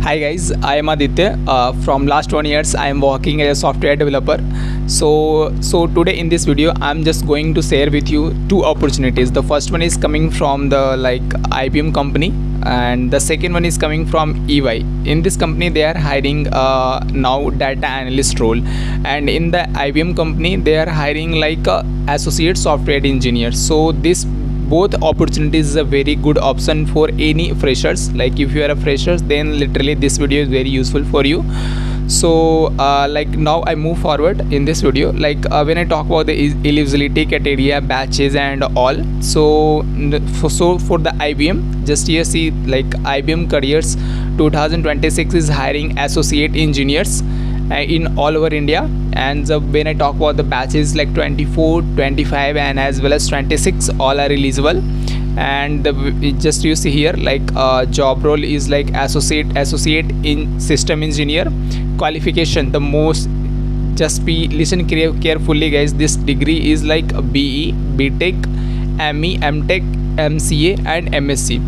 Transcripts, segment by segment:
Hi guys, I am Aditya. From last 1 years, I am working as a software developer. So today in this video, I'm just going to share with you two opportunities. The first one is coming from the IBM company, and the second one is coming from EY. In this company, they are hiring now data analyst role, and in the IBM company, they are hiring associate software engineer. So this both opportunities is a very good option for any freshers. Like if you are a freshers, then literally this video is very useful for you. So now I move forward in this video. When I talk about the eligibility criteria, batches and all, so for the IBM, just here see IBM careers 2026 is hiring associate engineers in all over India. And when I talk about the batches 24, 25 and as well as 26, all are eligible. And just you see here job role is associate in system engineer. Qualification, the most, just be listen carefully guys, this degree is BE, BTech, ME, MTech, MCA and MSc.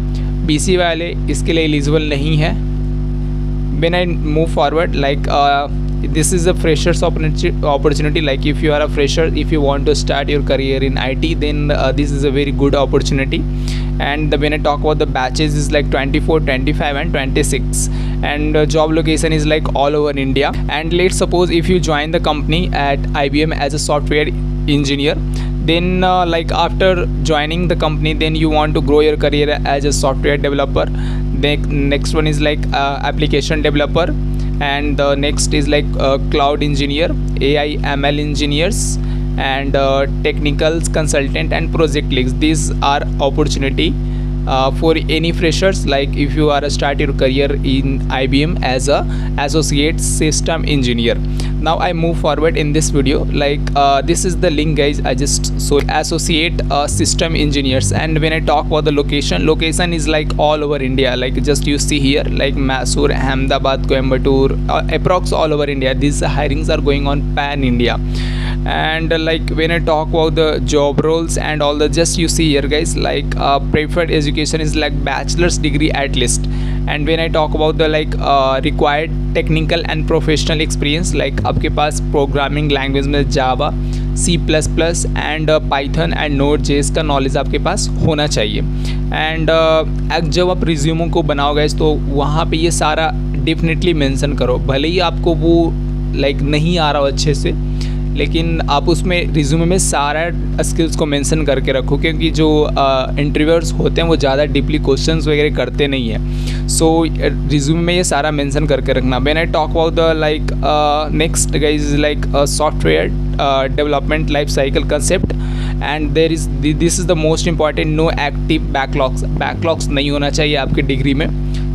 BC वाले इसके लिए eligible नहीं है. When I move forward, this is a freshers opportunity. Like if you are a fresher, if you want to start your career in IT, then this is a very good opportunity. And when I talk about the batches is 24, 25 and 26, and job location is all over India. And let's suppose if you join the company at IBM as a software engineer, then after joining the company, then you want to grow your career as a software developer. The next one is application developer, and the next is cloud engineer, AI ML engineers, and technical consultant and project leads. These are opportunity for any freshers. If you are start your career in IBM as a associate system engineer. Now I move forward in this video. This is the link guys, I just so associate system engineers. And when I talk about the location is all over India. Just you see here Mysore, Ahmedabad, Coimbatore, approx all over India. These hirings are going on pan India. And when I talk about the job roles and all the, just you see here guys preferred education is bachelor's degree at least. And when I talk about the required technical and professional experience, आपके पास programming language में जावा, C++ and Python and Node.js का knowledge आपके पास होना चाहिए. And जब आप रिज्यूमो को बनाओगे तो वहाँ पे ये सारा डेफिनेटली मेंशन करो. भले ही आपको वो नहीं आ रहा हो अच्छे से, लेकिन आप उसमें रिज्यूमे में सारा स्किल्स को मेंशन करके रखो, क्योंकि जो इंटरव्यूअर्स होते हैं वो ज़्यादा डीपली क्वेश्चंस वगैरह करते नहीं हैं. सो रिज्यूमे में ये सारा मेंशन करके रखना. When I talk about the next guys software development life cycle concept, and there is this is the most important, no active backlogs नहीं होना चाहिए आपके डिग्री में.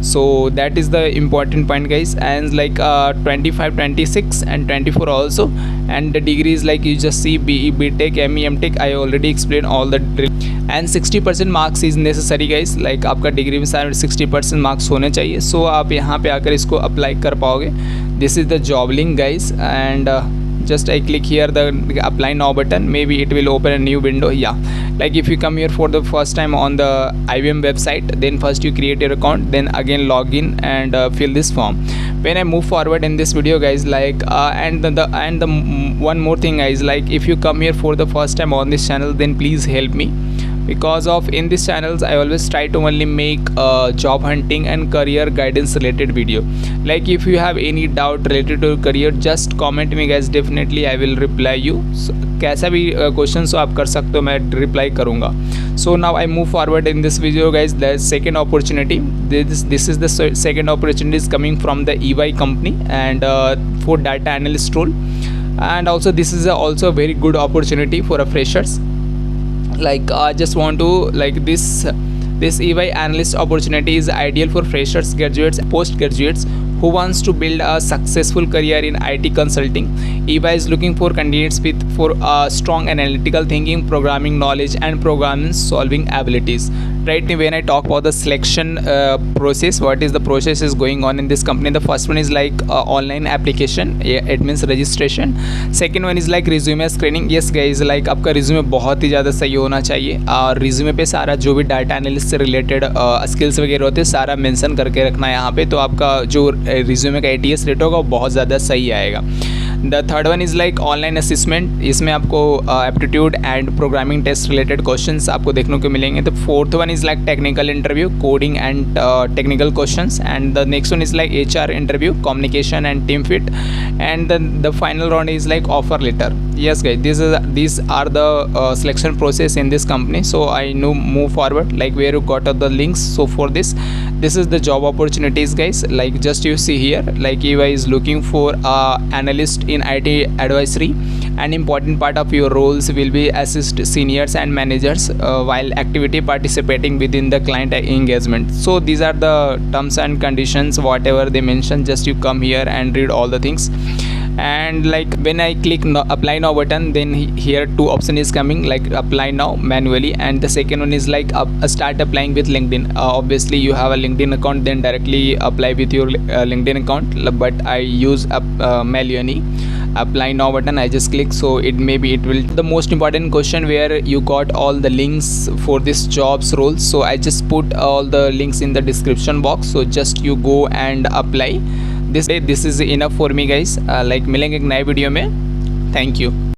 So that is the important point guys. And 25, 26 and 24 also, and the degree is you just see BE, BTech, ME, MTech. I already explained all the drill. And 60% marks is necessary guys. आपका degree में सारे 60% marks होने चाहिए. So आप यहाँ पे आकर इसको अप्लाई कर पाओगे. This is the job link guys, and just I click here the apply now button. Maybe it will open a new window. Yeah, if you come here for the first time on the IBM website, then first you create your account, then again log in and fill this form. When I move forward in this video guys, and the one more thing guys, if you come here for the first time on this channel, then please help me, because of in this channels I always try to only make job hunting and career guidance related video. If you have any doubt related to career, just comment me guys, definitely I will reply you. So, कैसा भी question so आप कर सकते हो, मैं reply करूँगा. So now I move forward in this video guys. The second opportunity, this is the second opportunity is coming from the EY company, and for data analyst role. And also this is also a very good opportunity for a freshers. I just want to this EY analyst opportunity is ideal for freshers, graduates, postgraduates who wants to build a successful career in IT consulting. EY is looking for candidates for strong analytical thinking, programming knowledge and problem solving abilities. Right now when I talk about the selection process, what is the process is going on in this company. The first one is like online application, it means registration. Second one is like resume screening. Yes guys, like आपका resume बहुत ही ज़्यादा सही होना चाहिए और resume पे सारा जो भी डाटा एनालिस्ट से रिलेटेड स्किल्स वगैरह होते हैं सारा मेंशन करके रखना है यहाँ पे, तो आपका जो resume का ATS रेट होगा वो बहुत ज़्यादा सही आएगा. The third one is like online assessment, इसमें आपको aptitude and programming test related questions आपको देखने को मिलेंगे. The fourth one is like technical interview, coding and technical questions. And the next one is like HR interview, communication and team fit. And the final round is like offer letter. Yes guys, these are the selection process in this company. So I know move forward like where you got the links. So for this is the job opportunities guys. Like just you see here, like EY is looking for analyst in IT advisory. An important part of your roles will be assist seniors and managers while activity participating within the client engagement. So these are the terms and conditions whatever they mention. Just you come here and read all the things. And like when I click apply now button, then here two option is coming like apply now manually, and the second one is like start applying with LinkedIn. Obviously you have a LinkedIn account, then directly apply with your LinkedIn account, but I use Melioni. Apply now button I just click, so it will the most important question where you got all the links for this jobs roles. So I just put all the links in the description box, so just you go and apply. This is enough for me guys. Like मिलेंगे एक नए video में. Thank you.